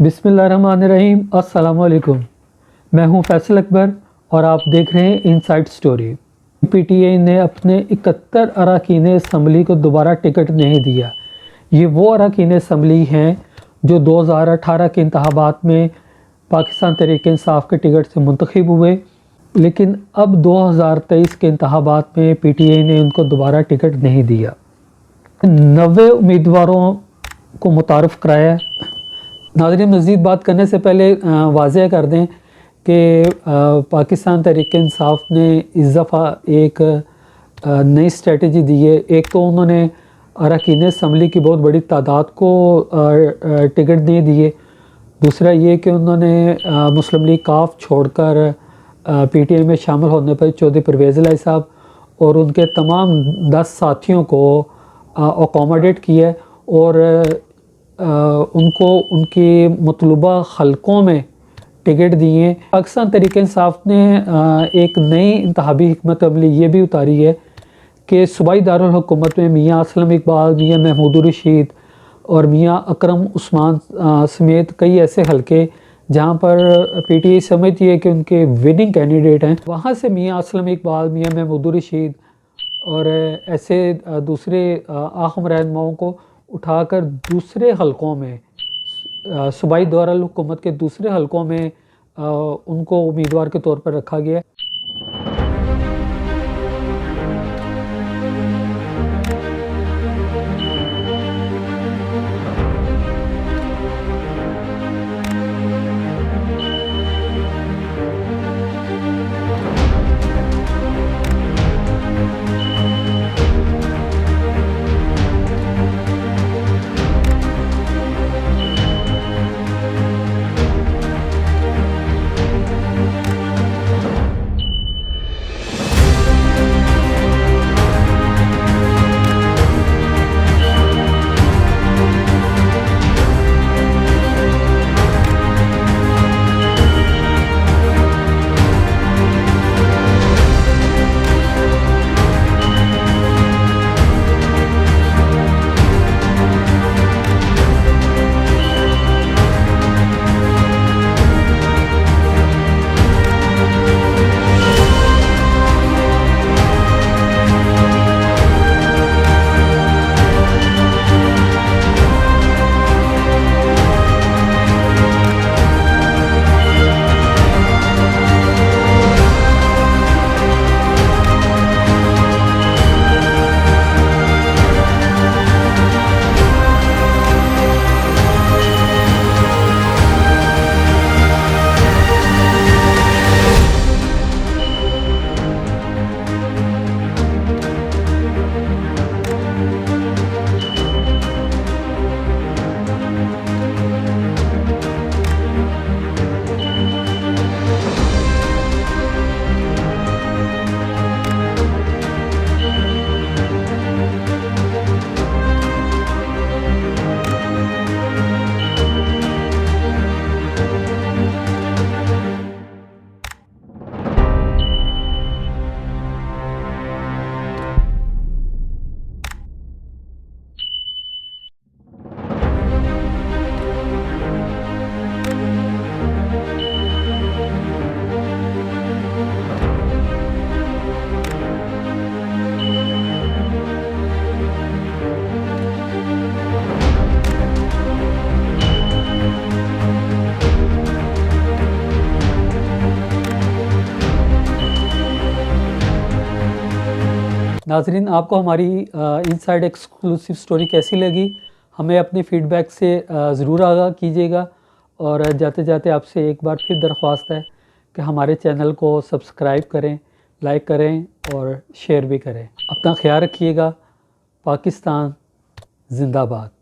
बिस्मिल्लाहिर्रहमानिर्रहीम। अस्सलाम वालेकुम। मैं हूं फैसल अकबर और आप देख रहे हैं इनसाइड स्टोरी। पीटीआई ने अपने 71 अरकान असम्बली को दोबारा टिकट नहीं दिया। ये वो अरकान असम्बली हैं जो 2018 के इंतखाबात में पाकिस्तान तहरीक इंसाफ के टिकट से मुंतखब हुए, लेकिन अब 2023 के इंतखाबात में पीटीआई ने उनको दोबारा टिकट नहीं दिया। 90 उम्मीदवारों को मुतारफ़ कराया। नाज़रीन, मज़ीद बात करने से पहले वाज़ेह कर दें कि पाकिस्तान तहरीक इंसाफ ने इस दफ़ा एक नई स्ट्रेटजी दी है। एक तो उन्होंने अरकान असम्बली की बहुत बड़ी तादाद को टिकट नहीं दिए। दूसरा ये कि उन्होंने मुस्लिम लीग काफ छोड़कर पीटीआई में शामिल होने पर चौधरी परवेज़ इलाही साहब और उनके तमाम 10 साथियों को अकोमोडेट किया और उनको उनकी मतलूबा हलकों में टिकट दिए। पाकिस्तान तहरीक इंसाफ ने एक नई इंतखाबी हिकमत अमली ये भी उतारी है कि सूबाई दारुल हुकूमत में मियाँ असलम इकबाल, मियाँ महमूद रशीद और मियाँ अकरम उस्मान समेत कई ऐसे हलके जहाँ पर पीटीआई समझती है कि उनके विनिंग कैंडिडेट हैं, वहाँ से मियाँ असलम इकबाल, मियाँ महमूद रशीद और ऐसे दूसरे अहम रहनुमाओं को उठाकर दूसरे हलकों में, सूबाई दारुल हुकूमत के दूसरे हलकों में उनको उम्मीदवार के तौर पर रखा गया। नाज़रीन, आपको हमारी इनसाइड एक्सक्लूसिव स्टोरी कैसी लगी? हमें अपने फ़ीडबैक से ज़रूर आगाह कीजिएगा। और जाते जाते आपसे एक बार फिर दरख्वास्त है कि हमारे चैनल को सब्सक्राइब करें, लाइक करें और शेयर भी करें। अपना ख्याल रखिएगा। पाकिस्तान ज़िंदाबाद।